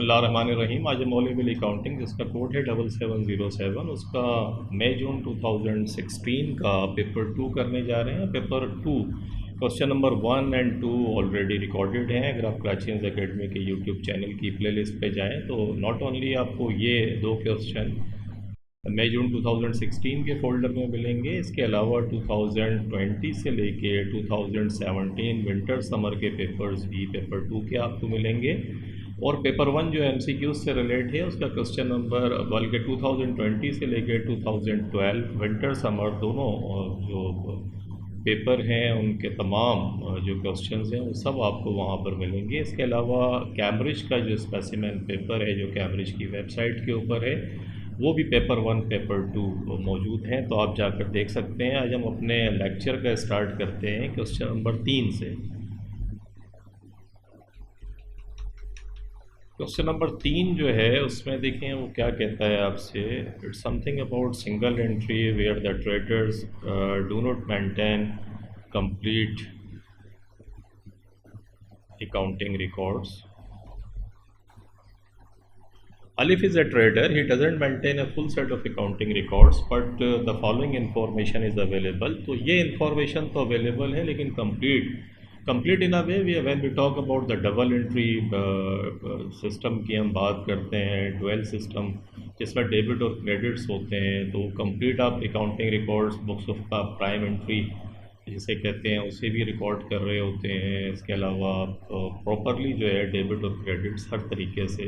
बिस्मिल्लाहिर्रहमानिर्रहीम। आज मौलिक अकाउंटिंग जिसका कोड है 7707, उसका मई जून 2016 का पेपर 2 करने जा रहे हैं। Paper 2 question number 1 and 2 already recorded हैं। अगर आप क्राचियंस एकेडमी के यूट्यूब चैनल की प्लेलिस्ट पे जाएं तो नॉट ओनली आपको ये 2 क्वेश्चन मई जून 2016 के फोल्डर में मिलेंगे, इसके अलावा 2020 से लेके 2017 विंटर समर के पेपर्स भी पेपर 2 के आपको मिलेंगे। और पेपर 1 जो MCQs से रिलेट है उसका क्वेश्चन नंबर बल्कि 2020 से लेके 2012 विंटर समर दोनों जो पेपर हैं उनके तमाम जो क्वेश्चंस हैं वो सब आपको वहाँ पर मिलेंगे। इसके अलावा कैम्ब्रिज का जो स्पेसिमेन पेपर है जो कैम्ब्रिज की वेबसाइट के ऊपर है वो भी पेपर 1 पेपर 2 मौजूद हैं, तो आप जाकर देख सकते हैं। आज हम अपने लेक्चर का स्टार्ट करते हैं क्वेश्चन नंबर 3 से। क्वेश्चन नंबर 3 जो है उसमें देखें वो क्या कहता है आपसे। It's something about single entry where the traders do not maintain complete accounting records. Alif is a trader. He doesn't maintain a full set of accounting records, but the following information is available. तो ये information तो available है लेकिन complete in a way when we talk about the double entry system की हम बात करते हैं, dual system जिसमें डेबिट और क्रेडिट्स होते हैं, तो complete आप accounting records बुक्स ऑफ का प्राइम एंट्री जिसे कहते हैं उसे भी रिकॉर्ड कर रहे होते हैं। इसके अलावा प्रॉपरली जो है डेबिट और क्रेडिट्स हर तरीके से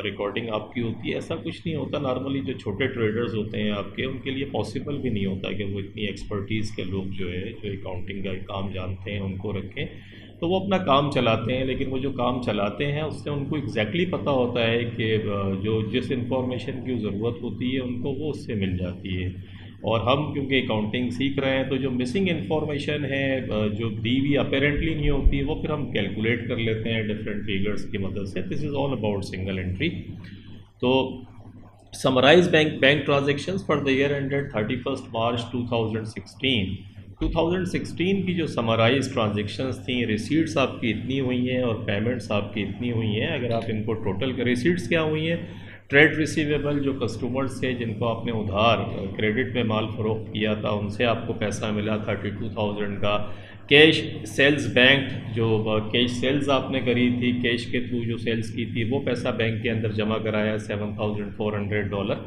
रिकॉर्डिंग आपकी होती है। ऐसा कुछ नहीं होता। नॉर्मली जो छोटे ट्रेडर्स होते हैं आपके उनके लिए पॉसिबल भी नहीं होता कि वो इतनी एक्सपर्टीज़ के लोग जो है जो अकाउंटिंग का काम जानते हैं उनको रखें, तो वो अपना काम चलाते हैं। लेकिन वो जो काम चलाते हैं उससे उनको एग्जैक्टली पता होता है कि जो जिस इंफॉर्मेशन की ज़रूरत होती है उनको वो उससे मिल जाती है। और हम क्योंकि अकाउंटिंग सीख रहे हैं तो जो मिसिंग इन्फॉर्मेशन है जो दी हुई अपेरेंटली नहीं होती वो फिर हम कैलकुलेट कर लेते हैं डिफरेंट फिगर्स की मदद से। This is all about single entry. तो summarise bank transactions for the year ended 31 March 2016। 2016 की जो समराइज ट्रांजेक्शन्स थी, रिसीट्स आपकी इतनी हुई हैं और पेमेंट्स आपकी इतनी हुई हैं। अगर आप इनको टोटल कर, रिसीट्स क्या हुई हैं, ट्रेड रिसीवेबल जो कस्टमर्स थे जिनको आपने उधार क्रेडिट में माल फ़रोख्त किया था उनसे आपको पैसा मिला 32,000 का। कैश सेल्स बैंक जो कैश सेल्स आपने करी थी, कैश के थ्रू जो सेल्स की थी वो पैसा बैंक के अंदर जमा कराया $7,400।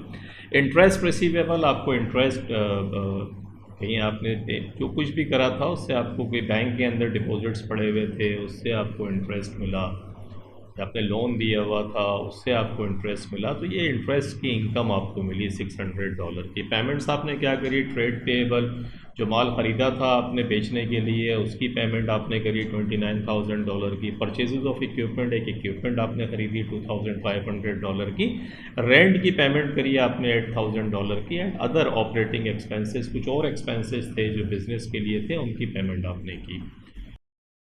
इंटरेस्ट रिसीवेबल आपको इंटरेस्ट कहीं आपने जो कुछ भी करा था उससे आपको कोई बैंक के अंदर डिपॉजिट्स पड़े हुए थे उससे आपको इंटरेस्ट मिला, आपने लोन दिया हुआ था उससे आपको इंटरेस्ट मिला, तो ये इंटरेस्ट की इनकम आपको मिली $600 की। पेमेंट्स आपने क्या करी, ट्रेड पेएबल जो माल ख़रीदा था आपने बेचने के लिए उसकी पेमेंट आपने करी $29,000 की। परचेजेस ऑफ इक्विपमेंट, एक इक्विपमेंट आपने ख़रीदी $2,500 की। रेंट की पेमेंट करी आपने $8,000 की। एंड अदर ऑपरेटिंग एक्सपेंसेस, कुछ और एक्सपेंसेस थे जो बिज़नेस के लिए थे उनकी पेमेंट आपने की।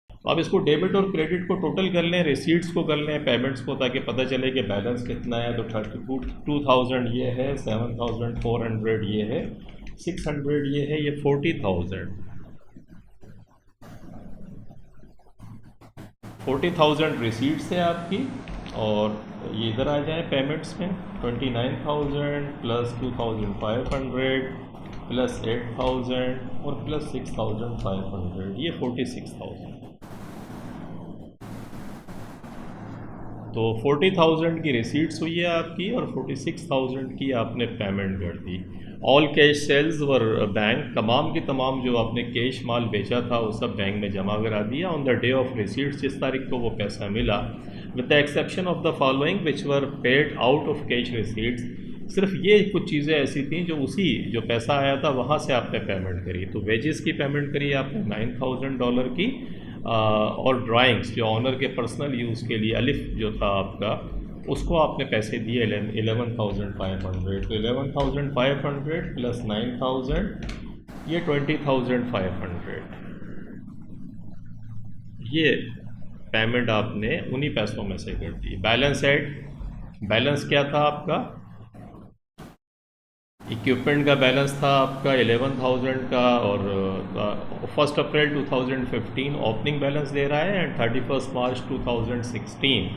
तो आप इसको डेबिट और क्रेडिट को टोटल कर लें, रिसीट्स को कर लें, पेमेंट्स को, ताकि पता चले कि बैलेंस कितना है। तो 32,000 ये है, 7,400 ये है, 600 ये है, ये 40,000 रिसीट्स है आपकी। और ये इधर आ जाए पेमेंट्स में 29,000 प्लस 2,500 प्लस 8,000 और प्लस 6,500, ये 46,000। तो 40,000 की रिसीट्स हुई है आपकी और 46,000 की आपने पेमेंट कर दी। ऑल कैश सेल्स वर बैंक, तमाम की तमाम जो आपने कैश माल बेचा था वो सब बैंक में जमा करा दिया on the day of receipts, जिस तारीख को वो पैसा मिला, with the exception of the following which were paid out of cash receipts. सिर्फ ये कुछ चीज़ें ऐसी थी जो उसी जो पैसा आया था वहाँ से आपने पेमेंट करी। तो वेजेस की पेमेंट करी आपने $9,000 की। और ड्राइंग्स जो ऑनर के पर्सनल यूज़ के लिए अलिफ जो था आपका उसको आपने पैसे दिए 11,500। तो 11,500 प्लस 9,000 ये 20,500, ये पेमेंट आपने उन्हीं पैसों में से कर दी। बैलेंस एड, बैलेंस क्या था आपका, इक्विपमेंट का बैलेंस था आपका 11,000 का। और 1 अप्रैल 2015 ओपनिंग बैलेंस दे रहा है एंड 31 मार्च 2016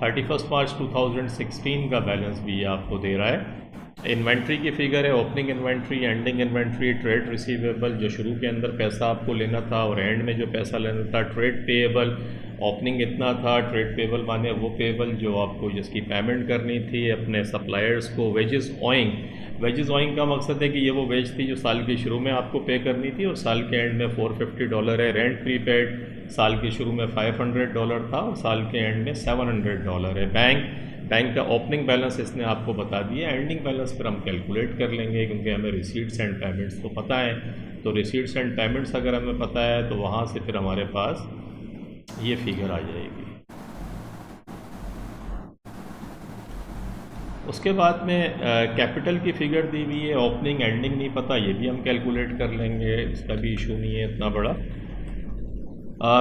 31 मार्च 2016 का बैलेंस भी ये आपको दे रहा है। इन्वेंट्री की फिगर है, opening inventory, ending inventory, trade receivable जो शुरू के अंदर पैसा आपको लेना था और एंड में जो पैसा लेना था, ट्रेड पेएबल, ओपनिंग इतना था, ट्रेड पेएबल माने वो पेएबल जो आपको जिसकी पेमेंट करनी थी अपने सप्लायर्स को, वेजेस ऑइंग का मकसद है कि ये वो वेज थी जो साल के शुरू में आपको पे करनी थी और साल के एंड में $450 है। रेंट प्रीपेड साल के शुरू में $500 था और साल के एंड में $700 है। बैंक का ओपनिंग बैलेंस इसने आपको बता दिया, एंडिंग बैलेंस फिर हम कैलकुलेट कर लेंगे क्योंकि हमें रिसीट्स एंड पेमेंट्स तो पता है। तो रिसीट्स एंड पेमेंट्स अगर हमें पता है तो वहाँ से फिर हमारे पास ये फिगर आ जाएगी। उसके बाद में कैपिटल की फिगर दी हुई है, ओपनिंग एंडिंग नहीं पता, ये भी हम कैलकुलेट कर लेंगे, इसका भी इशू नहीं है इतना बड़ा।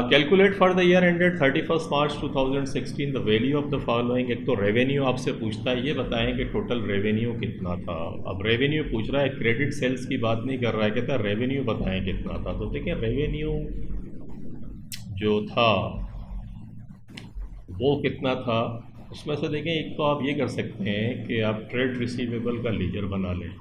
Calculate for the year ended 31 March 2016 the value of the following. एक तो रेवेन्यू आपसे पूछता है, ये बताएं कि टोटल रेवेन्यू कितना था। अब रेवेन्यू पूछ रहा है, क्रेडिट सेल्स की बात नहीं कर रहा है, कहता है रेवेन्यू बताएं कितना था। तो देखिए रेवेन्यू जो था वो कितना था, उसमें से देखें एक तो आप ये कर सकते हैं कि आप ट्रेड रिसीवेबल का लीजर बना लें।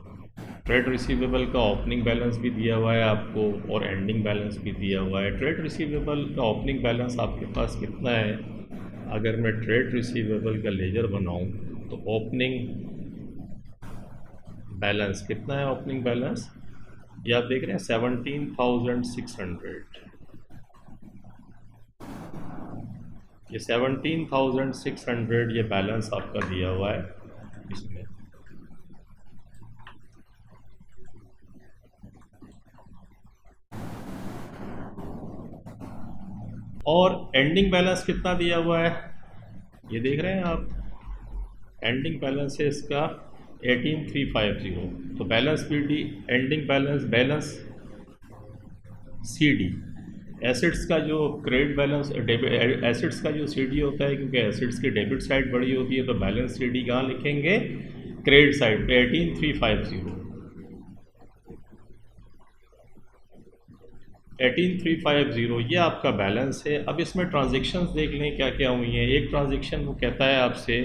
ट्रेड रिसीवेबल का ओपनिंग बैलेंस भी दिया हुआ है आपको और एंडिंग बैलेंस भी दिया हुआ है। ट्रेड रिसीवेबल का ओपनिंग बैलेंस आपके पास कितना है, अगर मैं ट्रेड रिसीवेबल का लेजर बनाऊं तो ओपनिंग बैलेंस कितना है, ओपनिंग बैलेंस ये आप देख रहे हैं 17,600। ये 17,600 ये बैलेंस आपका दिया हुआ है इसमें। और एंडिंग बैलेंस कितना दिया हुआ है ये देख रहे हैं आप, एंडिंग बैलेंस है इसका 18,350। तो balance PD, ending balance CD, assets का जो क्रेडिट बैलेंस, एसेट्स का जो सीडी होता है, क्योंकि एसेट्स की डेबिट साइड बड़ी होती है तो बैलेंस सीडी कहाँ लिखेंगे, क्रेडिट साइड पे 18,350। 18,350 ये आपका बैलेंस है। अब इसमें ट्रांजेक्शन्स देख लें क्या क्या हुई हैं। एक ट्रांजेक्शन वो कहता है आपसे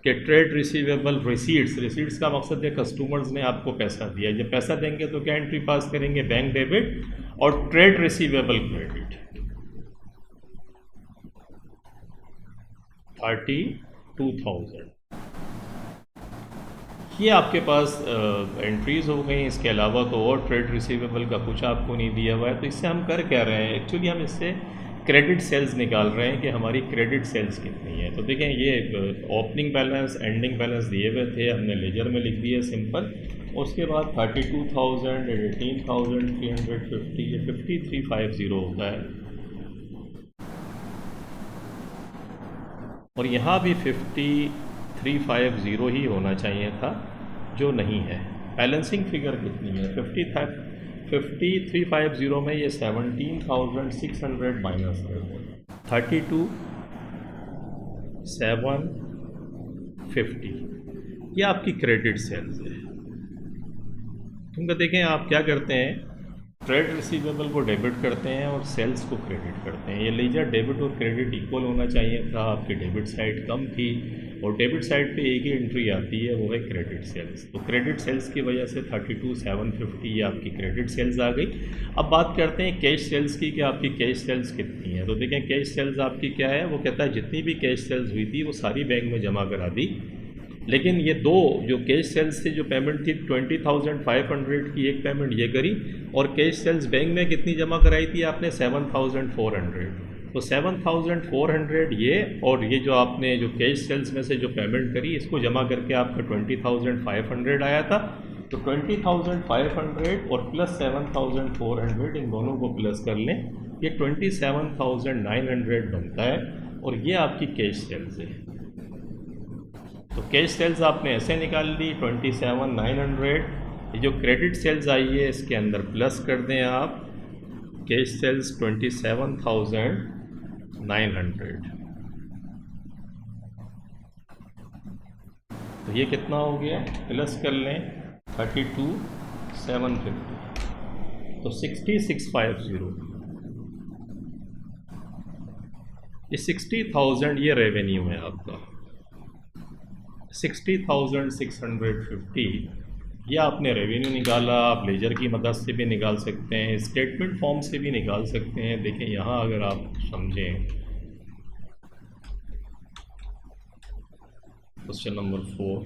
कि ट्रेड रिसीवेबल रिसीट्स का मकसद है कस्टमर्स ने आपको पैसा दिया, जब पैसा देंगे तो क्या एंट्री पास करेंगे, बैंक डेबिट और ट्रेड रिसीवेबल क्रेडिट। 32,000 ये आपके पास एंट्रीज़ हो गई। इसके अलावा तो और ट्रेड रिसीवेबल का कुछ आपको नहीं दिया हुआ है। तो इससे हम कर क्या रहे हैं, एक्चुअली हम इससे क्रेडिट सेल्स निकाल रहे हैं कि हमारी क्रेडिट सेल्स कितनी है। तो देखें ये ओपनिंग बैलेंस एंडिंग बैलेंस दिए हुए थे, हमने लेजर में लिख दिए सिंपल। उसके बाद 32,000, 18,350, ये 53,50 होता है और यहाँ भी 53,50 ही होना चाहिए था, जो नहीं है। बैलेंसिंग फिगर कितनी है, 53,50 में ये 17,600 माइनस कर दो, 32,750 ये आपकी क्रेडिट सेल्स है। क्योंकि देखें आप क्या करते हैं, ट्रेड रिसीवेबल को डेबिट करते हैं और सेल्स को क्रेडिट करते हैं। ये लेजर डेबिट और क्रेडिट इक्वल होना चाहिए था, आपकी डेबिट साइड कम थी और डेबिट साइड पे एक ही एंट्री आती है, वो है क्रेडिट सेल्स। तो क्रेडिट सेल्स की वजह से 32,750 ये आपकी क्रेडिट सेल्स आ गई। अब बात करते हैं कैश सेल्स की कि आपकी कैश सेल्स कितनी है। तो देखें कैश सेल्स आपकी क्या है, वो कहता है जितनी भी कैश सेल्स हुई थी वो सारी बैंक में जमा करा दी, लेकिन ये दो जो कैश सेल्स से जो पेमेंट थी 20,500 की एक पेमेंट ये करी और कैश सेल्स बैंक में कितनी जमा कराई थी आपने, 7,400। तो 7,400 ये और ये जो आपने जो कैश सेल्स में से जो पेमेंट करी इसको जमा करके आपका 20,500 आया था। तो 20,500 और प्लस 7,400 इन दोनों को प्लस कर लें, ये 27,900 बनता है और ये आपकी कैश सेल्स है। तो कैश सेल्स आपने ऐसे निकाल ली 27,900। ये जो क्रेडिट सेल्स आई है इसके अंदर प्लस कर दें आप कैश सेल्स 27,900। तो ये कितना हो गया, प्लस कर लें 32,750, तो 66,50। ये 60,000 ये रेवेन्यू है आपका। 60,650 ये आपने रेवेन्यू निकाला, आप लेजर की मदद से भी निकाल सकते हैं, स्टेटमेंट फॉर्म से भी निकाल सकते हैं। देखें यहाँ अगर आप समझें, क्वेश्चन नंबर 4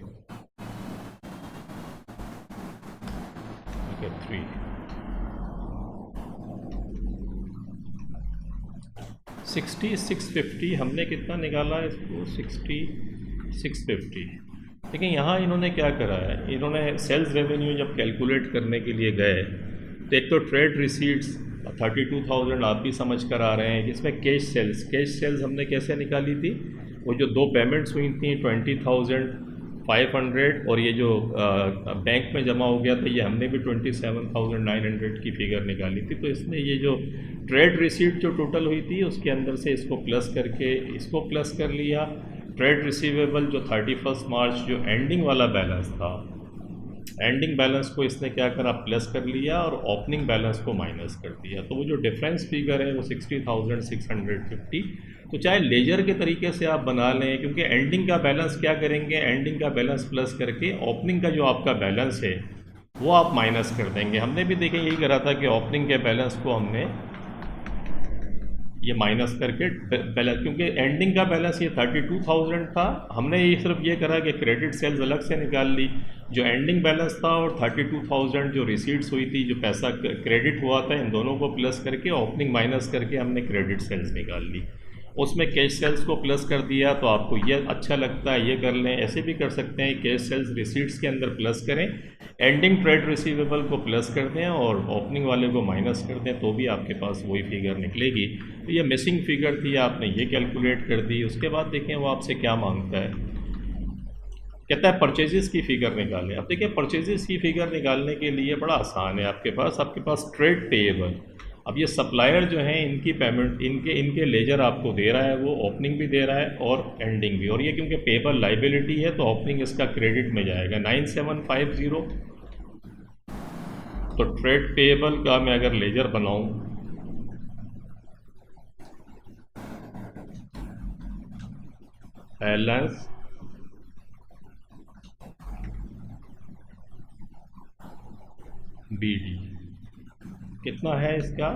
3 6650 हमने कितना निकाला इसको, 6650। लेकिन यहाँ इन्होंने क्या करा है, इन्होंने सेल्स रेवेन्यू जब कैलकुलेट करने के लिए गए तो एक तो ट्रेड रिसीट्स 32,000 आप भी समझ कर आ रहे हैं, इसमें कैश सेल्स हमने कैसे निकाली थी, वो जो दो पेमेंट्स हुई थी 20,500 और ये जो बैंक में जमा हो गया था ये हमने भी 27,900 की फिगर निकाली थी। तो इसने ये जो ट्रेड रिसीट जो टोटल हुई थी उसके अंदर से इसको प्लस करके इसको प्लस कर लिया। ट्रेड रिसीवेबल जो 31 मार्च जो एंडिंग वाला बैलेंस था, एंडिंग बैलेंस को इसने क्या करा, प्लस कर लिया और ओपनिंग बैलेंस को माइनस कर दिया। तो वो जो डिफरेंस फिगर है वो 60,650। तो चाहे लेजर के तरीके से आप बना लें, क्योंकि एंडिंग का बैलेंस क्या करेंगे, एंडिंग का बैलेंस प्लस करके ओपनिंग का जो आपका बैलेंस है वो आप माइनस कर देंगे। हमने भी देखें यही करा था कि ओपनिंग के बैलेंस को हमने ये माइनस करके बैलेंस, क्योंकि एंडिंग का बैलेंस ये 32,000 था, हमने ये सिर्फ ये करा कि क्रेडिट सेल्स अलग से निकाल ली, जो एंडिंग बैलेंस था और 32,000 जो रिसीट्स हुई थी, जो पैसा क्रेडिट हुआ था, इन दोनों को प्लस करके ओपनिंग माइनस करके हमने क्रेडिट सेल्स निकाल ली। उसमें कैश सेल्स को प्लस कर दिया। तो आपको ये अच्छा लगता है ये कर लें, ऐसे भी कर सकते हैं, कैश सेल्स रिसीट्स के अंदर प्लस करें, एंडिंग ट्रेड रिसीवेबल को प्लस कर दें और ओपनिंग वाले को माइनस कर दें, तो भी आपके पास वही फिगर निकलेगी। तो ये मिसिंग फिगर थी, आपने ये कैलकुलेट कर दी। उसके बाद देखें वो आपसे क्या मांगता है, कहता है परचेजेस की फ़िगर निकालें। अब देखिए परचेजेस की फ़िगर निकालने के लिए बड़ा आसान है, आपके पास ट्रेड पेएबल। अब ये सप्लायर जो हैं इनकी पेमेंट इनके लेजर आपको दे रहा है, वो ओपनिंग भी दे रहा है और एंडिंग भी, और ये क्योंकि पेएबल लाइबिलिटी है तो ओपनिंग इसका क्रेडिट में जाएगा 9750। तो ट्रेड पेएबल का मैं अगर लेजर बनाऊं, बैलेंस BD कितना है इसका,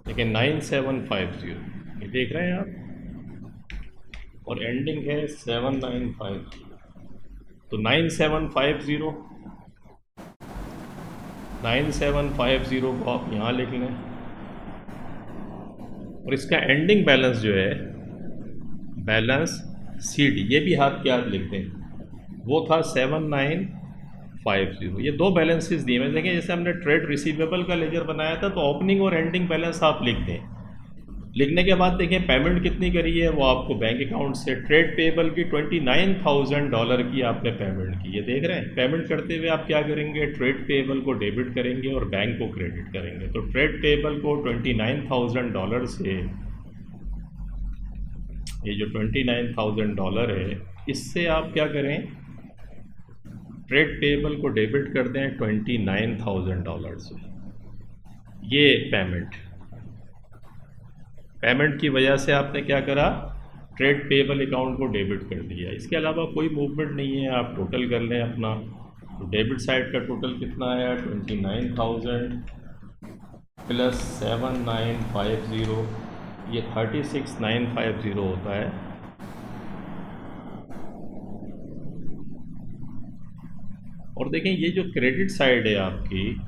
लेकिन 9750 ये देख रहे हैं आप, और एंडिंग है 795। तो 9750 को आप यहाँ लिख लें, और इसका एंडिंग बैलेंस जो है बैलेंस CD, ये भी हाथ के हाथ लिखते हैं, वो था 7950। ये दो बैलेंसेस दिए हैं। देखें जैसे हमने ट्रेड रिसीवेबल का लेजर बनाया था तो ओपनिंग और एंडिंग बैलेंस आप लिख दें। लिखने के बाद देखें पेमेंट कितनी करी है, वो आपको बैंक अकाउंट से ट्रेड पेएबल की $29,000 की आपने पेमेंट की। ये देख रहे हैं, पेमेंट करते हुए आप क्या करेंगे, ट्रेड पेएबल को डेबिट करेंगे और बैंक को क्रेडिट करेंगे। तो ट्रेड पेएबल को $29,000 से, ये जो $29,000 है इससे आप क्या करें, ट्रेड पेएबल को डेबिट कर दें $29,000 से। ये पेमेंट की वजह से आपने क्या करा, ट्रेड पेएबल अकाउंट को डेबिट कर दिया। इसके अलावा कोई मूवमेंट नहीं है, आप टोटल कर लें अपना। तो डेबिट साइड का टोटल कितना आया, 29,000 प्लस 7950, ये 36,950 होता है। और देखें ये जो क्रेडिट साइड है आपकी,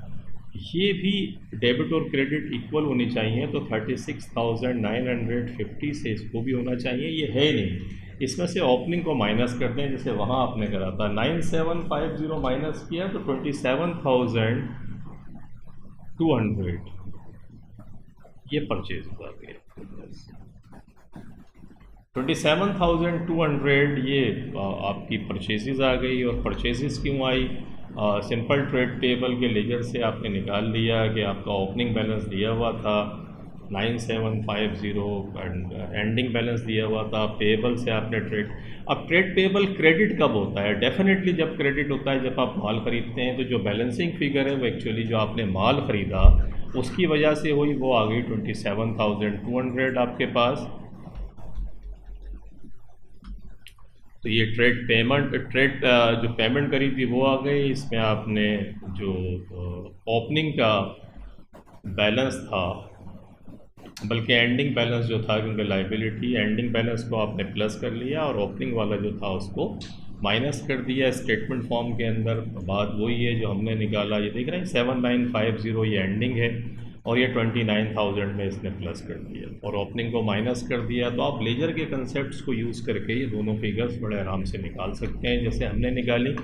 ये भी डेबिट और क्रेडिट इक्वल होनी चाहिए। तो 36,950 से इसको भी होना चाहिए, ये है नहीं। इसमें से ओपनिंग को माइनस कर दें, जैसे वहाँ आपने करा था 9750 माइनस किया तो 27,200 ये परचेज आ गया। 27,200 ये आपकी परचेजेस आ गई। और परचेजेस क्यों आई, सिंपल ट्रेड पेएबल के लेजर से आपने निकाल लिया कि आपका ओपनिंग बैलेंस दिया हुआ था 9750 एंड एंडिंग बैलेंस दिया हुआ था। पेएबल से आपने अब ट्रेड पेएबल क्रेडिट कब होता है, डेफिनेटली जब क्रेडिट होता है जब आप माल ख़रीदते हैं। तो जो बैलेंसिंग फिगर है वो एक्चुअली जो आपने माल ख़रीदा उसकी वजह से हुई, वो आ गई 27,200 आपके पास। तो ये ट्रेड जो पेमेंट करी थी वो आ गई। इसमें आपने जो ओपनिंग का बैलेंस था, बल्कि एंडिंग बैलेंस जो था, क्योंकि लाइबिलिटी, एंडिंग बैलेंस को आपने प्लस कर लिया और ओपनिंग वाला जो था उसको माइनस कर दिया स्टेटमेंट फॉर्म के अंदर। बात वही है जो हमने निकाला, ये देख रहे हैं 7950 ये एंडिंग है और ये 29,000 में इसने प्लस कर दिया और ओपनिंग को माइनस कर दिया। तो आप लेजर के कंसेप्ट्स को यूज़ करके ये दोनों फिगर्स बड़े आराम से निकाल सकते हैं जैसे हमने निकाली।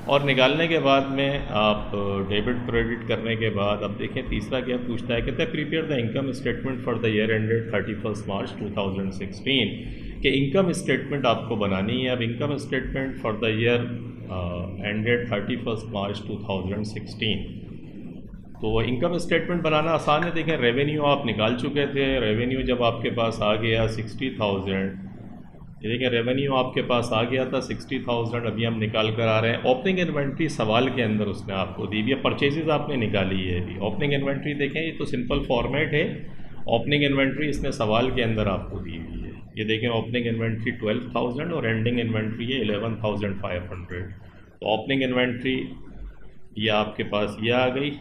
और निकालने के बाद में आप डेबिट क्रेडिट करने के बाद अब देखें तीसरा क्या पूछता है, कहते हैं prepare the income statement for the year ended 31 March 2016 कि इनकम स्टेटमेंट आपको बनानी है। अब income statement for the year ended 31 March 2016, तो इनकम स्टेटमेंट बनाना आसान है। देखें रेवेन्यू आप निकाल चुके थे, रेवेन्यू जब आपके पास आ गया 60,000, ये देखें रेवेन्यू आपके पास आ गया था 60,000, अभी हम निकाल कर आ रहे हैं। ओपनिंग इन्वेंट्री सवाल के अंदर उसने आपको दी हुई है, परचेजेज आपने निकाली है अभी। ओपनिंग इन्वेंट्री देखें ये तो सिंपल फॉर्मेट है, ओपनिंग इन्वेंट्री इसने सवाल के अंदर आपको दी हुई है। ये देखें ओपनिंग इन्वेंट्री 12,000 और एंडिंग इन्वेंट्री है 11,500। तो ओपनिंग इन्वेंट्री ये आपके पास ये आ गई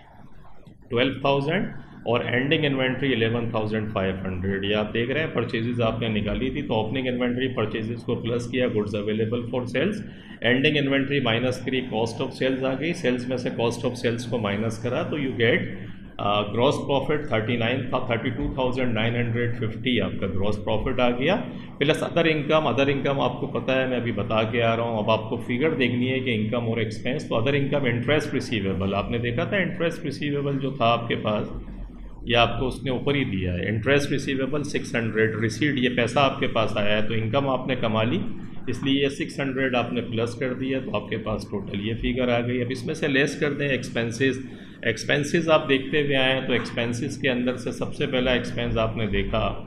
12,000 और एंडिंग इन्वेंट्री 11,500। ये आप देख रहे हैं परचेजेस आपने निकाली थी, तो ओपनिंग इन्वेंट्री परचेजेस को प्लस किया, goods available for sales, ending inventory minus करी, कॉस्ट ऑफ सेल्स आ गई, सेल्स में से कॉस्ट ऑफ सेल्स को माइनस करा तो यू गेट ग्रॉस प्रॉफिट 32,950 आपका ग्रॉस प्रॉफिट आ गया, plus other income. Other income आपको पता है, मैं अभी बता के आ रहा हूँ। अब आपको फिगर देखनी है कि इनकम और एक्सपेंस। तो अदर इनकम इंटरेस्ट रिसीवेबल, आपने देखा था इंटरेस्ट रिसीवेबल जो था आपके पास, ये आपको उसने ऊपर ही दिया है इंटरेस्ट रिसीवेबल 600 रिसीड, ये पैसा आपके पास आया है तो इनकम आपने कमा ली, इसलिए ये 600 आपने प्लस कर दिया तो आपके पास टोटल ये फिगर आ गई। अब इसमें से लेस कर दें एक्सपेंसेस। एक्सपेंसेस आप देखते हुए आए हैं तो एक्सपेंसेस के अंदर से सबसे पहला एक्सपेंस आपने देखा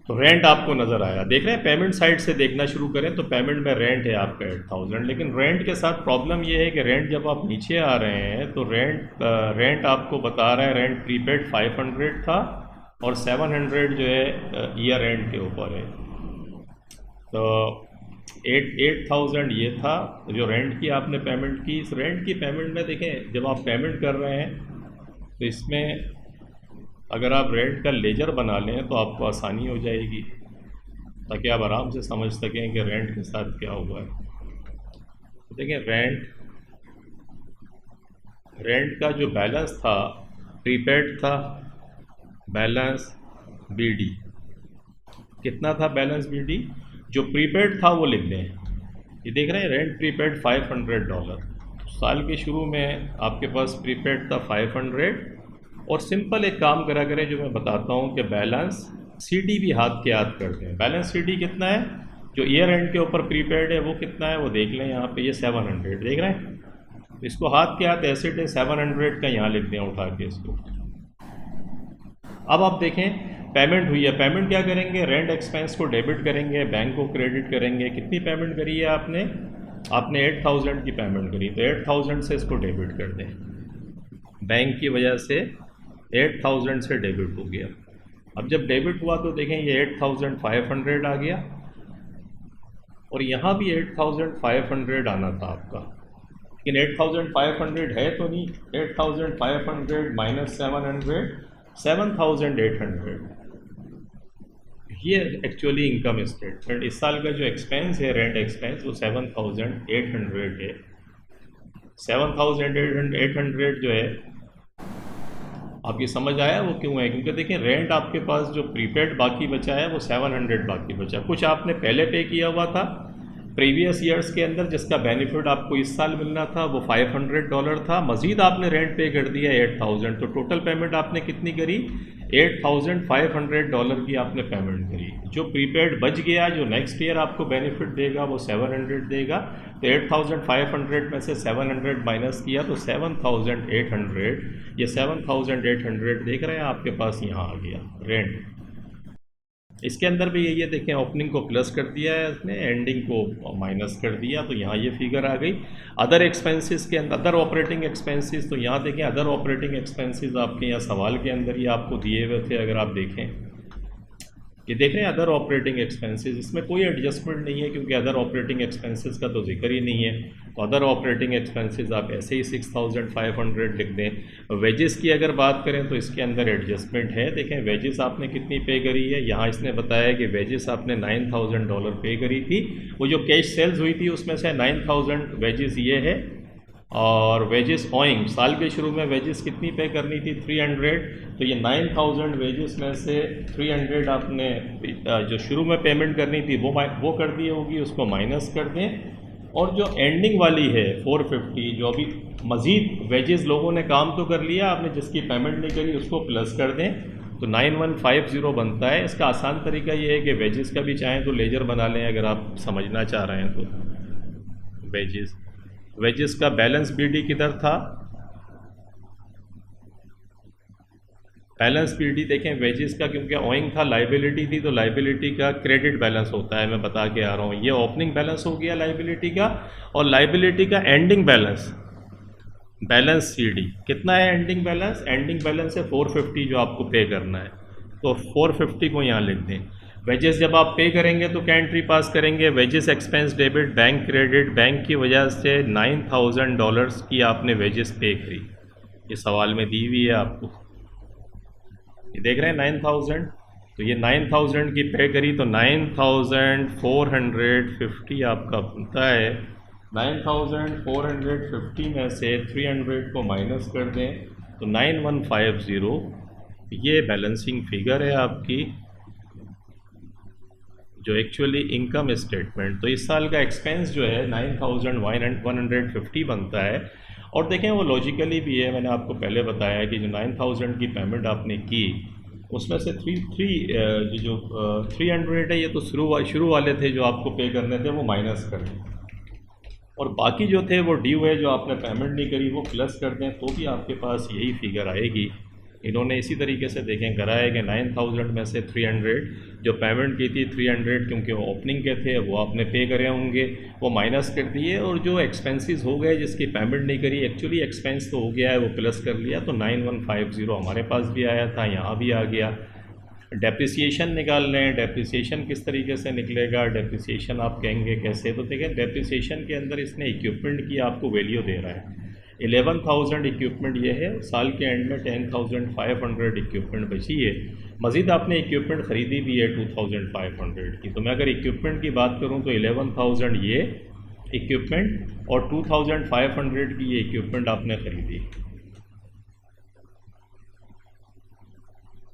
तो रेंट आपको नज़र आया। देख रहे हैं पेमेंट साइड से देखना शुरू करें तो पेमेंट में रेंट है आपका 8,000, लेकिन रेंट के साथ प्रॉब्लम ये है कि रेंट जब आप नीचे आ रहे हैं तो रेंट आपको बता रहा है रेंट प्रीपेड 500 था और 700 जो है ईयर रेंट के ऊपर है। तो 8,000 ये था जो रेंट की आपने पेमेंट की। इस रेंट की पेमेंट में देखें जब आप पेमेंट कर रहे हैं तो इसमें अगर आप रेंट का लेजर बना लें तो आपको आसानी हो जाएगी, ताकि आप आराम से समझ सकें कि रेंट के साथ क्या हुआ है। तो देखें रेंट का जो बैलेंस था प्रीपेड था, बैलेंस बीडी कितना था, बैलेंस बीडी जो प्रीपेड था वो लिख दें। ये देख रहे हैं रेंट प्रीपेड $500, साल के शुरू में आपके पास प्रीपेड था 500। और सिंपल एक काम करा करें जो मैं बताता हूँ कि बैलेंस सीडी भी हाथ के हाथ करते हैं। बैलेंस सीडी कितना है, जो ईयर एंड के ऊपर प्रीपेड है वो कितना है वो देख लें। यहाँ पे ये 700 देख रहे हैं, तो इसको हाथ के हाथ एसेट है 700 का यहाँ लिख दें उठा के इसको। अब आप देखें पेमेंट हुई है, पेमेंट क्या करेंगे, रेंट एक्सपेंस को डेबिट करेंगे, बैंक को क्रेडिट करेंगे। कितनी पेमेंट करी है आपने 8,000 की पेमेंट करी, तो 8,000 से इसको डेबिट कर दें। बैंक की वजह से 8,000 से डेबिट हो गया। अब जब डेबिट हुआ तो देखें ये 8,500 आ गया और यहाँ भी 8,500 आना था आपका, लेकिन 8,500 है तो नहीं। 8,500 माइनस 700 7,800 ये एक्चुअली इनकम स्टेटमेंट। इस साल का जो एक्सपेंस है रेंट एक्सपेंस वो 7,800 है। 7,800 जो है आप ये समझ आया वो क्यों है, क्योंकि देखिए रेंट आपके पास जो प्रीपेड बाकी बचा है वो 700 बाकी बचा। कुछ आपने पहले पे किया हुआ था प्रीवियस ईयर्स के अंदर जिसका बेनिफिट आपको इस साल मिलना था, वो $500 था। मज़ीद आपने रेंट पे कर दिया 8,000, तो टोटल पेमेंट आपने कितनी करी, $8,500 की आपने पेमेंट करी। जो प्रीपेड बच गया जो नेक्स्ट ईयर आपको बेनिफिट देगा वो 700 देगा। तो 8,500 में से 700 माइनस किया तो 7,800, ये 7,800 देख रहे हैं आपके पास यहाँ आ गया रेंट। इसके अंदर भी ये देखें ओपनिंग को प्लस कर दिया है इसने, एंडिंग को माइनस कर दिया, तो यहाँ ये फिगर आ गई। अदर एक्सपेंसेस के अंदर अदर ऑपरेटिंग एक्सपेंसेस, तो यहाँ देखें अदर ऑपरेटिंग एक्सपेंसेस आपके यहाँ सवाल के अंदर ही आपको दिए हुए थे। अगर आप देखें ये देख रहे हैं अदर ऑपरेटिंग एक्सपेंसेस, इसमें कोई एडजस्टमेंट नहीं है क्योंकि अदर ऑपरेटिंग एक्सपेंसेस का तो जिक्र ही नहीं है। तो अदर ऑपरेटिंग एक्सपेंसेस आप ऐसे ही 6500 लिख दें। वेजेस की अगर बात करें तो इसके अंदर एडजस्टमेंट है। देखें वेजेस आपने कितनी पे करी है, यहाँ इसने बताया कि वेजेस आपने $9000 पे करी थी। वो जो कैश सेल्स हुई थी उसमें से 9000 वेजेस ये है, और वेजेस ओइंग साल के शुरू में वेजेस कितनी पे करनी थी 300। तो ये 9000 वेजेस में से 300 आपने जो शुरू में पेमेंट करनी थी वो कर दी होगी, उसको माइनस कर दें। और जो एंडिंग वाली है 450, जो अभी मज़ीद वेजेस लोगों ने काम तो कर लिया, आपने जिसकी पेमेंट नहीं करी उसको प्लस कर दें, तो 9150 बनता है। इसका आसान तरीका ये है कि वेजेस का भी चाहें तो लेजर बना लें अगर आप समझना चाह रहे हैं तो। वेजेस का बैलेंस बीडी किधर था, बैलेंस बीडी देखें वेजेस का, क्योंकि ओइंग था लाइबिलिटी थी, तो लाइबिलिटी का क्रेडिट बैलेंस होता है, मैं बता के आ रहा हूँ। ये ओपनिंग बैलेंस हो गया लाइबिलिटी का, और लाइबिलिटी का एंडिंग बैलेंस सीडी कितना है एंडिंग बैलेंस है 450 जो आपको पे करना है, तो 450 को यहाँ लिख दें। वेजेस जब आप पे करेंगे तो क्या एंट्री पास करेंगे, wages expense debit bank credit, bank की वजह से $9000 की आपने वेजेस पे करी, ये सवाल में दी हुई है आपको, ये देख रहे हैं 9000। तो ये 9000 की पे करी तो 9450 आपका बनता है। 9450 में से 300 को माइनस कर दें तो 9150, ये बैलेंसिंग फिगर है आपकी, जो एक्चुअली इनकम स्टेटमेंट। तो इस साल का एक्सपेंस जो है 9150 बनता है। और देखें वो लॉजिकली भी है, मैंने आपको पहले बताया कि जो 9000 की पेमेंट आपने की उसमें से 300 है, ये तो शुरू वाले थे जो आपको पे करने थे, वो माइनस कर दें, और बाकी जो थे वो ड्यू है जो आपने पेमेंट नहीं करी वो प्लस कर दें, तो भी आपके पास यही फिगर आएगी। इन्होंने इसी तरीके से देखें करा है कि 9000 में से 300 जो पेमेंट की थी 300 क्योंकि वो ओपनिंग के थे वो आपने पे करे होंगे, वो माइनस कर दिए, और जो एक्सपेंसेस हो गए जिसकी पेमेंट नहीं करी, एक्चुअली एक्सपेंस तो हो गया है वो प्लस कर लिया, तो 9150 हमारे पास भी आया था, यहाँ भी आ गया। डेप्रिसिएशन निकाल लें, डेप्रिसिएशन किस तरीके से निकलेगा, डेप्रिसिएशन आप कहेंगे कैसे, तो देखें डेप्रिसिएशन के अंदर इसने इक्विपमेंट की आपको वैल्यू दे रहा है, 11,000 इक्विपमेंट ये है, साल के एंड में 10,500 इक्विपमेंट बची है। मज़ीद आपने इक्विपमेंट ख़रीदी भी है 2,500 की, तो मैं अगर इक्विपमेंट की बात करूं तो 11,000 ये इक्विपमेंट और 2,500 की ये इक्विपमेंट आपने ख़रीदी,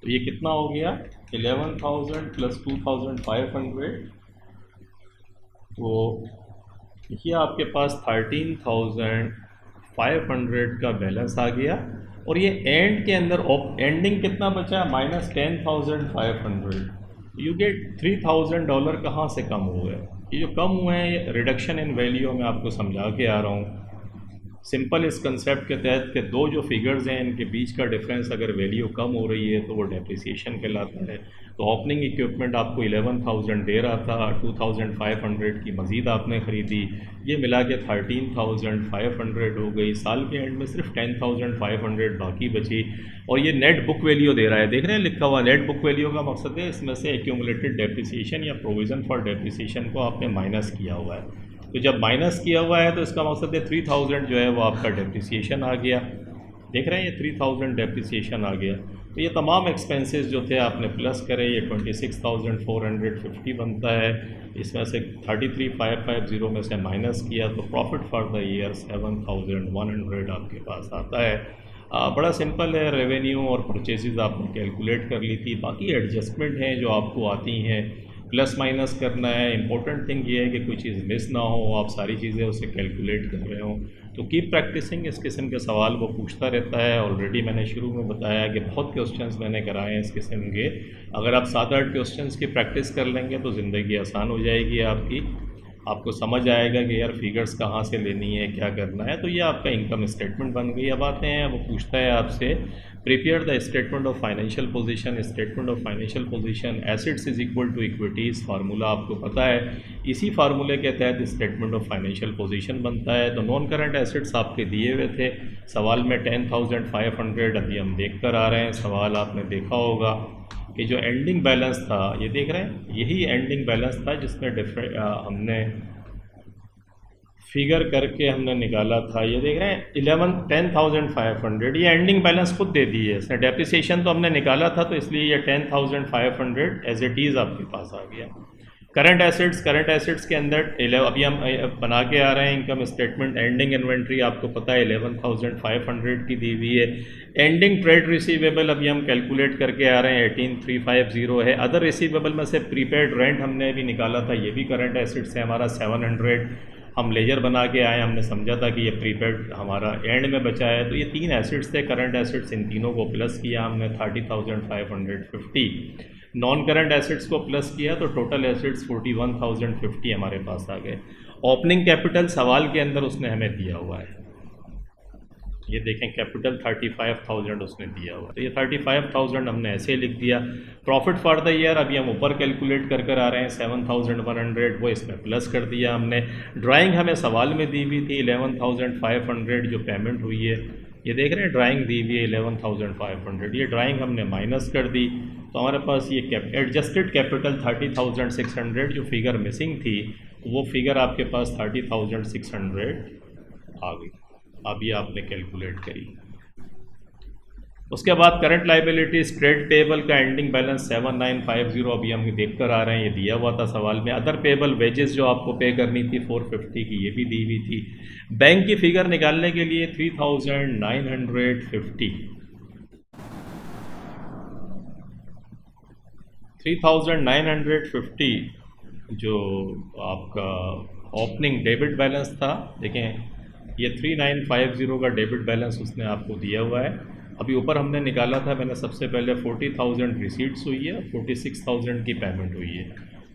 तो ये कितना हो गया 11,000 प्लस 2,500, तो ये आपके पास 13,500 का बैलेंस आ गया। और ये एंड के अंदर एंडिंग कितना बचा -10,500, यू गेट $3,000 कहाँ से कम हुए। ये जो कम हुए हैं ये रिडक्शन इन वैल्यू में आपको समझा के आ रहा हूँ सिंपल इस कंसेप्ट के तहत कि दो जो फिगर्स हैं इनके बीच का डिफरेंस अगर वैल्यू कम हो रही है तो वो डेप्रिसिएशन कहलाता है। तो ओपनिंग इक्विपमेंट आपको 11,000 दे रहा था, 2,500 की मज़ीद आपने ख़रीदी, ये मिला के 13,500 हो गई, साल के एंड में सिर्फ 10,500 बाकी बची, और ये नेट बुक वैल्यू दे रहा है, देख रहे हैं लिखा हुआ नेट बुक वैल्यू का मकसद है इसमें से एक्यूमुलेटेड डेप्रिसिएशन या प्रोविज़न फॉर डेप्रिसिएशन को आपने माइनस किया हुआ है। तो जब माइनस किया हुआ है तो इसका मकसद है 3,000 जो है वो आपका डेप्रिसिएशन आ गया, देख रहे हैं ये 3,000 डेप्रिसिएशन आ गया। तो ये तमाम एक्सपेंसेस जो थे आपने प्लस करे, ये 26,450 बनता है, इसमें से 33,550 में से माइनस किया तो प्रॉफिट फॉर द ईयर 7,100 आपके पास आता है। बड़ा सिंपल है, रेवेन्यू और परचेजेस आपने कैलकुलेट कर ली थी, बाकी एडजस्टमेंट हैं जो आपको आती हैं, प्लस माइनस करना है। इंपॉर्टेंट थिंग ये है कि कोई चीज़ मिस ना हो, आप सारी चीज़ें उसे कैलकुलेट कर रहे हो। तो कीप प्रैक्टिसिंग, इस किस्म के सवाल वो पूछता रहता है। ऑलरेडी मैंने शुरू में बताया कि बहुत क्वेश्चंस मैंने कराए हैं इस किस्म के, अगर आप 7-8 क्वेश्चंस की प्रैक्टिस कर लेंगे तो ज़िंदगी आसान हो जाएगी आपकी, आपको समझ आएगा कि यार फिगर्स कहाँ से लेनी है, क्या करना है। तो ये आपका इनकम स्टेटमेंट बन गई। अब आते हैं, वो पूछता है आपसे prepare the statement of financial position. Statement of financial position assets is equal to equities, formula आपको पता है, इसी फार्मूले के तहत स्टेटमेंट ऑफ फाइनेंशियल पोजीशन बनता है। तो नॉन करंट एसेट्स आपके दिए हुए थे सवाल में 10,500, अभी हम देख कर आ रहे हैं, सवाल आपने देखा होगा कि जो एंडिंग बैलेंस था, ये देख रहे हैं, यही एंडिंग बैलेंस था जिसमें हमने फिगर करके हमने निकाला था। ये देख रहे हैं 10,500, ये एंडिंग बैलेंस खुद दे दी है इसने। डेप्रिसिएशन तो हमने निकाला था, तो इसलिए ये 10,500 एज इट इज़ आपके पास आ गया। करंट एसेट्स के अंदर अभी हम बना के आ रहे हैं इनकम स्टेटमेंट। एंडिंग इन्वेंट्री आपको पता है 11,500 की दी हुई है। एंडिंग ट्रेड रिसीवेबल अभी हम कैलकुलेट करके आ रहे हैं 18,350 है। अदर रिसीवेबल में से प्रीपेड रेंट हमने अभी निकाला था, ये भी करंट एसेट्स है हमारा 700। हम लेजर बना के आए, हमने समझा था कि ये प्रीपेड हमारा एंड में बचा है, तो ये 3 एसेट्स थे करंट एसेट्स, इन तीनों को प्लस किया हमने 30,550। नॉन करंट एसेट्स को प्लस किया तो टोटल एसेट्स 41,050 हमारे पास आ गए। ओपनिंग कैपिटल सवाल के अंदर उसने हमें दिया हुआ है, ये देखें कैपिटल 35,000 उसने दिया हुआ, तो ये 35,000 हमने ऐसे लिख दिया। प्रॉफिट फॉर द ईयर अभी हम ऊपर कैलकुलेट कर आ रहे हैं 7,100, वो इसमें प्लस कर दिया हमने। ड्राइंग हमें सवाल में दी हुई थी 11,500 जो पेमेंट हुई है, ये देख रहे हैं ड्राइंग दी हुई है 11,500, ये ड्राइंग हमने माइनस कर दी, तो हमारे पास ये एडजस्टेड कैपिटल 30,600 जो फिगर मिसिंग थी, वो फिगर आपके पास 30,600 आ गई। अभी आपने कैलकुलेट करी। उसके बाद करंट लाइबिलिटीज ट्रेड पेबल का एंडिंग बैलेंस 7,950 अभी हम देख कर आ रहे हैं, ये दिया हुआ था सवाल में। अदर पेबल वेजेस जो आपको पे करनी थी 450 की, ये भी दी हुई थी। बैंक की फिगर निकालने के लिए 3,950 जो आपका ओपनिंग डेबिट बैलेंस था, देखें ये 3,950 का डेबिट बैलेंस उसने आपको दिया हुआ है। अभी ऊपर हमने निकाला था, मैंने सबसे पहले 40,000 रिसीट्स हुई है, 46,000 की पेमेंट हुई है,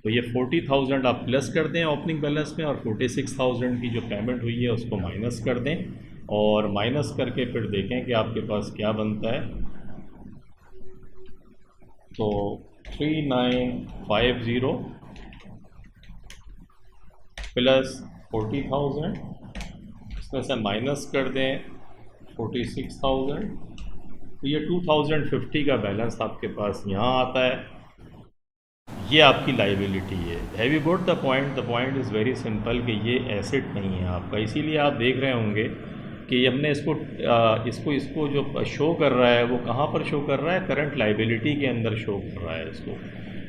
तो ये 40,000 आप प्लस कर दें ओपनिंग बैलेंस में, और 46,000 की जो पेमेंट हुई है उसको माइनस कर दें, और माइनस करके फिर देखें कि आपके पास क्या बनता है। तो 3,950 प्लस 40,000, इसमें से माइनस कर दें 46,000, तो ये 2,050 का बैलेंस आपके पास यहाँ आता है। ये आपकी लाइबिलिटी है। Have you got the point? The point is very simple कि ये एसेट नहीं है आपका, इसीलिए आप देख रहे होंगे कि हमने इसको जो शो कर रहा है वो कहाँ पर शो कर रहा है, करंट लाइबिलिटी के अंदर शो कर रहा है इसको।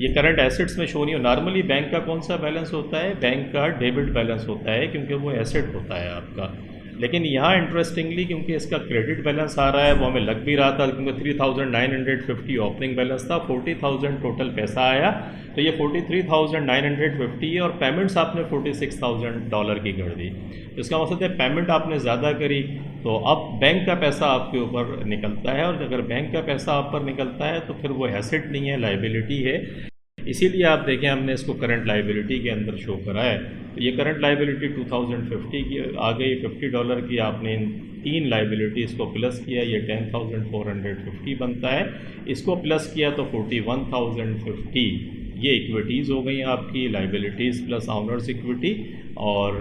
ये करंट एसेट्स में शो नहीं हो। नॉर्मली बैंक का कौन सा बैलेंस होता है? बैंक का डेबिट बैलेंस होता है, क्योंकि वो एसेट होता है आपका। लेकिन यहाँ इंटरेस्टिंगली क्योंकि इसका क्रेडिट बैलेंस आ रहा है, वो हमें लग भी रहा था, क्योंकि 3,950 ओपनिंग बैलेंस था, 40,000 टोटल पैसा आया, तो ये 43,950 है, और पेमेंट्स आपने $46,000 की कर दी। तो इसका मतलब है पेमेंट आपने ज़्यादा करी, तो अब बैंक का पैसा आपके ऊपर निकलता है, और अगर बैंक का पैसा आप पर निकलता है तो फिर वो एसेट नहीं है, लाइबिलिटी है। इसीलिए आप देखें हमने इसको करंट लाइबिलिटी के अंदर शो करा है। तो ये करंट लाइबिलिटी 2,050 की आ गई, $50 की आपने इन 3 लाइबिलिटीज़ को प्लस किया, ये 10,450 बनता है। इसको प्लस किया तो 41,050, ये इक्विटीज़ हो गई आपकी, लाइबिलिटीज़ प्लस ऑनर्स इक्विटी, और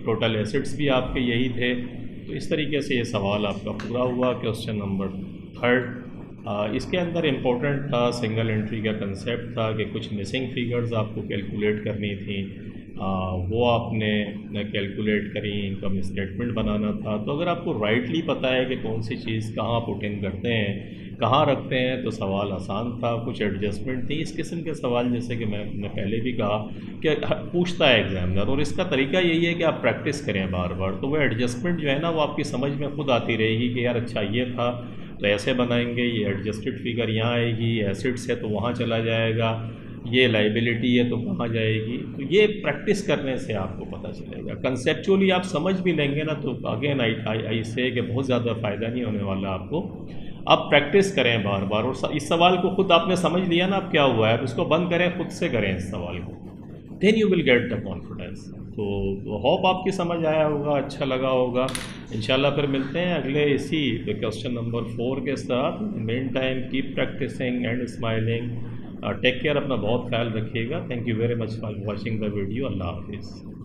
टोटल एसेट्स भी आपके यही थे। तो इस तरीके से ये सवाल आपका पूरा हुआ। क्वेश्चन नंबर 3 इसके अंदर इम्पोर्टेंट था, सिंगल एंट्री का कंसेप्ट था कि कुछ मिसिंग फिगर्स आपको कैलकुलेट करनी थी, वो आपने कैलकुलेट करी, इनकम स्टेटमेंट बनाना था। तो अगर आपको राइटली पता है कि कौन सी चीज़ कहाँ पुट इन करते हैं, कहाँ रखते हैं, तो सवाल आसान था। कुछ एडजस्टमेंट थी, इस किस्म के सवाल जैसे कि मैंने पहले भी कहा कि पूछता है एग्जामिनर, और इसका तरीका यही है कि आप प्रैक्टिस करें बार बार, तो वो एडजस्टमेंट जो है ना वो आपकी समझ में खुद आती रहेगी कि यार अच्छा ये था तो ऐसे बनाएंगे, ये एडजस्टेड फिगर यहाँ आएगी, एसेट्स है तो वहाँ चला जाएगा, ये लाइबिलिटी है तो कहाँ जाएगी। तो ये प्रैक्टिस करने से आपको पता चलेगा। कंसेप्चुअली आप समझ भी लेंगे ना तो अगेन आई से कि बहुत ज़्यादा फ़ायदा नहीं होने वाला आपको। आप प्रैक्टिस करें बार बार, और इस सवाल को खुद आपने समझ लिया ना अब क्या हुआ है, अब इसको बंद करें, खुद से करें इस सवाल को, then you will get the confidence. तो होप आपकी समझ आया होगा, अच्छा लगा होगा। इंशाल्लाह फिर मिलते हैं अगले इसी क्वेश्चन नंबर 4 के साथ। Meantime keep practising and smiling. Take care, अपना बहुत ख्याल रखिएगा। Thank you very much for watching the video. अल्लाह हाफिज़।